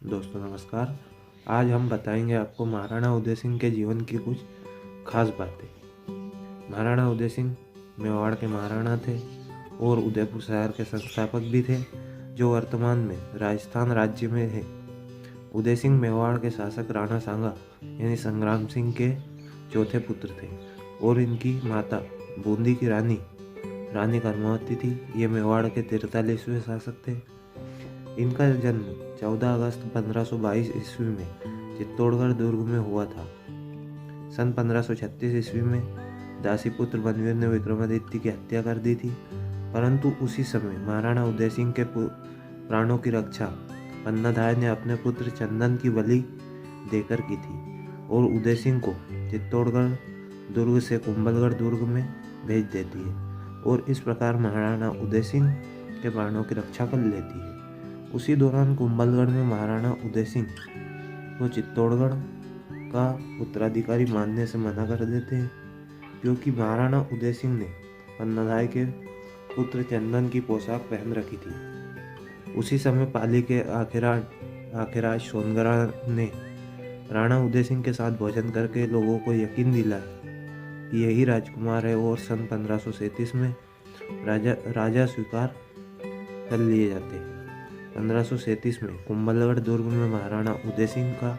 दोस्तों नमस्कार। आज हम बताएंगे आपको महाराणा उदय सिंह के जीवन की कुछ खास बातें। महाराणा उदय सिंह मेवाड़ के महाराणा थे और उदयपुर शहर के संस्थापक भी थे, जो वर्तमान में राजस्थान राज्य में है। उदय सिंह मेवाड़ के शासक राणा सांगा यानी संग्राम सिंह के चौथे पुत्र थे और इनकी माता बूंदी की रानी कर्मावती थी। ये मेवाड़ के 43वें शासक थे। इनका जन्म 14 अगस्त 1522 ईस्वी में चित्तौड़गढ़ दुर्ग में हुआ था। सन 1536 ईस्वी में दासीपुत्र बनवीर ने विक्रमादित्य की हत्या कर दी थी, परंतु उसी समय महाराणा उदय सिंह के प्राणों की रक्षा पन्नाधाय ने अपने पुत्र चंदन की बलि देकर की थी और उदय सिंह को चित्तौड़गढ़ दुर्ग से कुंभलगढ़ दुर्ग में भेज देती है और इस प्रकार महाराणा उदय सिंह के प्राणों की रक्षा कर लेती है। उसी दौरान कुंभलगढ़ में महाराणा उदय सिंह को चित्तौड़गढ़ का उत्तराधिकारी मानने से मना कर देते हैं, क्योंकि महाराणा उदय सिंह ने पन्नाधाय के पुत्र चंदन की पोशाक पहन रखी थी। उसी समय पाली के आखिराज सोनगरा ने राणा उदय सिंह के साथ भोजन करके लोगों को यकीन दिलाया कि यही राजकुमार है और सन 1537 में राजा स्वीकार कर लिए जाते हैं। 1537 में कुंभलगढ़ दुर्ग में महाराणा उदय सिंह का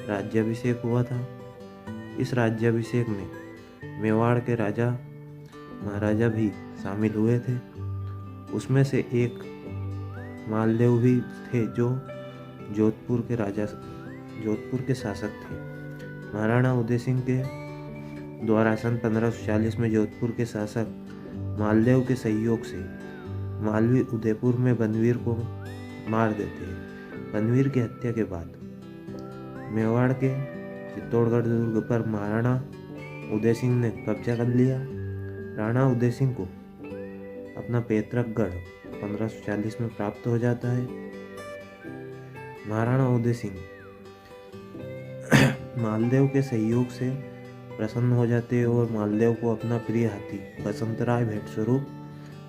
राज्याभिषेक हुआ था। इस राज्याभिषेक में मेवाड़ के राजा महाराजा भी शामिल हुए थे। उसमें से एक मालदेव भी थे, जो जोधपुर के शासक थे। महाराणा उदय सिंह के द्वारा सन 1540 में जोधपुर के शासक मालदेव के सहयोग से मालवी उदयपुर में बनवीर को मार देते हैं। बनवीर की हत्या के बाद मेवाड़ के चित्तौड़गढ़ दुर्ग पर महाराणा उदय सिंह ने कब्जा कर लिया। राणा उदय सिंह को अपना पैतृक गढ़ 1540 में प्राप्त हो जाता है। महाराणा उदय सिंह मालदेव के सहयोग से प्रसन्न हो जाते हैं और मालदेव को अपना प्रिय हाथी बसंतराय भेंट स्वरूप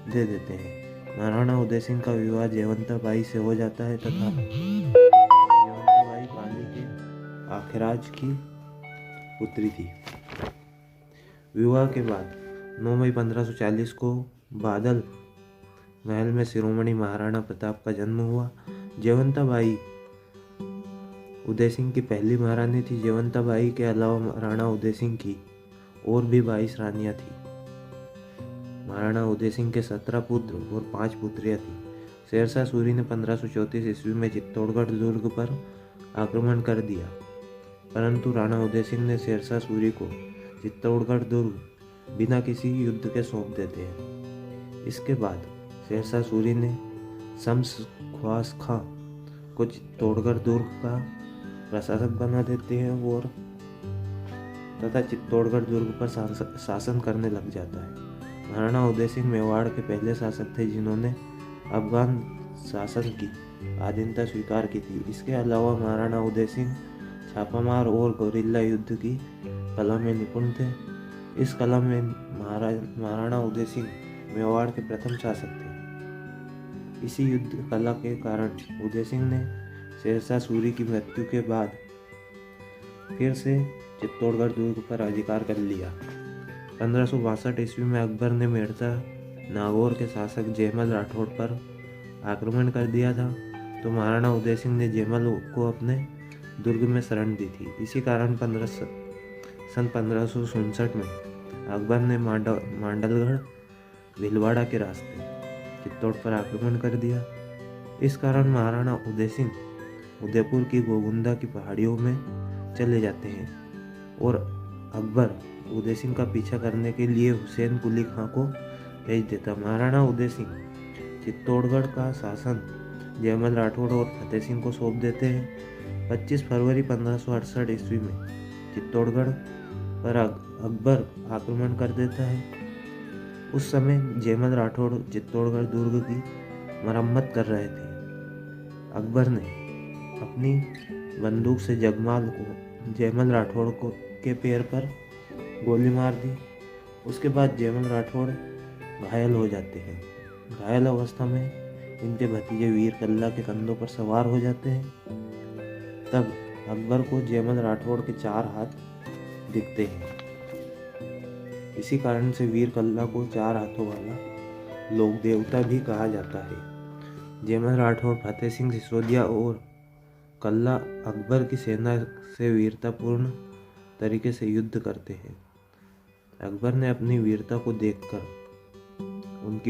दे देते हैं। महाराणा उदय सिंह का विवाह जयवंता बाई से हो जाता है तथा जयवंता बाई पाली के आखिराज की पुत्री थी। विवाह के बाद 9 मई 1540 को बादल महल में शिरोमणि महाराणा प्रताप का जन्म हुआ। जयवंता बाई उदय सिंह की पहली महारानी थी। जयवंता बाई के अलावा राणा उदय सिंह की और भी 22 रानियां थी। महाराणा उदय सिंह के 17 पुत्र और 5 पुत्रियां थीं। शेरशाह सूरी ने 1534 ईस्वी में चित्तौड़गढ़ दुर्ग पर आक्रमण कर दिया, परंतु राणा उदय सिंह ने शेरशाह सूरी को चित्तौड़गढ़ दुर्ग बिना किसी युद्ध के सौंप देते हैं। इसके बाद शेरशाह सूरी ने शम्स ख्वास खां को चित्तौड़गढ़ दुर्ग का प्रशासक बना देते हैं और तथा चित्तौड़गढ़ दुर्ग पर शासन करने लग जाता है। महाराणा उदय सिंह मेवाड़ के पहले शासक थे जिन्होंने अफगान शासन की अधीनता स्वीकार की थी। इसके अलावा महाराणा उदय सिंह छापामार और गोरिल्ला युद्ध की कला में निपुण थे। इस कला में महाराणा उदय सिंह मेवाड़ के प्रथम शासक थे। इसी युद्ध कला के कारण उदय सिंह ने शेरशाह सूरी की मृत्यु के बाद फिर से चित्तौड़गढ़ दुर्ग पर अधिकार कर लिया। 1562 ईस्वी में अकबर ने मेड़ता नागौर के शासक जयमल राठौड़ पर आक्रमण कर दिया था, तो महाराणा उदय सिंह ने जयमल को अपने दुर्ग में शरण दी थी। इसी कारण सन 1567 में अकबर ने मांडलगढ़ भीलवाड़ा के रास्ते चित्तौड़ पर आक्रमण कर दिया। इस कारण महाराणा उदय सिंह उदयपुर की गोगुंदा की पहाड़ियों में चले जाते हैं और अकबर उदय सिंह का पीछा करने के लिए हुसैन कुली खां को भेज देता। महाराणा उदय सिंह चित्तौड़गढ़ का शासन जयमल राठौड़ और फतेह सिंह को सौंप देते हैं। 25 फरवरी 1568 ईस्वी में चित्तौड़गढ़ पर अकबर आक्रमण कर देता है। उस समय जयमल राठौड़ चित्तौड़गढ़ दुर्ग की मरम्मत कर रहे थे। अकबर ने अपनी बंदूक से जयमल राठौड़ के पैर पर गोली मार दी। उसके बाद जयमल राठौड़ घायल हो जाते हैं। घायल अवस्था में इनके भतीजे वीर कल्ला के कंधों पर सवार हो जाते हैं तब अकबर को जयमल राठौड़ के 4 हाथ दिखते हैं। इसी कारण से वीर कल्ला को 4 हाथों वाला लोक देवता भी कहा जाता है। जयमल राठौड़, फतेह सिंह सिसोदिया और कल्ला अकबर की सेना से वीरतापूर्ण तरीके से युद्ध करते हैं। अकबर ने उनकी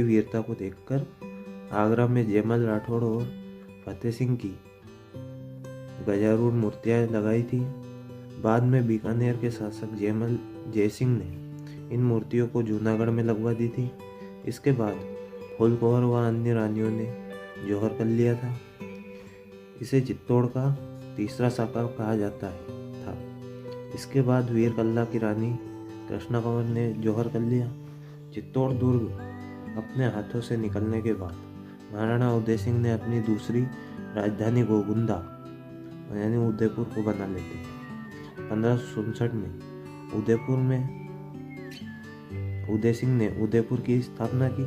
वीरता को देखकर आगरा में जयमल राठौड़ और फतेह सिंह की गजारूढ़ मूर्तियां लगाई थी। बाद में बीकानेर के शासक जय सिंह ने इन मूर्तियों को जूनागढ़ में लगवा दी थी। इसके बाद फूलकुंवर व अन्य रानियों ने जौहर कर लिया था। इसे चित्तौड़ का तीसरा शाखा कहा जाता था। इसके बाद वीर कल्ला की रानी कृष्णा कंवर ने जौहर कर लिया। चित्तौड़ दुर्ग अपने हाथों से निकलने के बाद महाराणा उदय सिंह ने अपनी दूसरी राजधानी गोगुंदा यानी उदयपुर को बना लेते हैं। 1567 में उदय सिंह ने उदयपुर की स्थापना की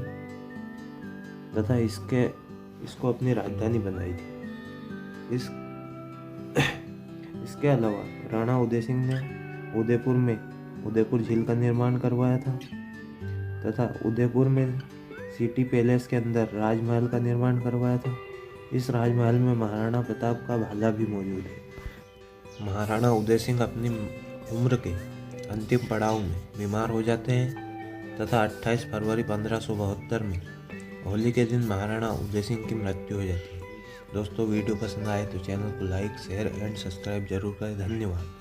तथा इसको अपनी राजधानी बनाई थी। इसके अलावा राणा उदय सिंह ने उदयपुर झील का निर्माण करवाया था तथा उदयपुर में सिटी पैलेस के अंदर राजमहल का निर्माण करवाया था। इस राजमहल में महाराणा प्रताप का भाला भी मौजूद है। महाराणा उदय सिंह अपनी उम्र के अंतिम पड़ाव में बीमार हो जाते हैं तथा 28 फरवरी 1572 में होली के दिन महाराणा उदय सिंह की मृत्यु हो जाती है। दोस्तों, वीडियो पसंद आए तो चैनल को लाइक, शेयर एंड सब्सक्राइब जरूर करें। धन्यवाद।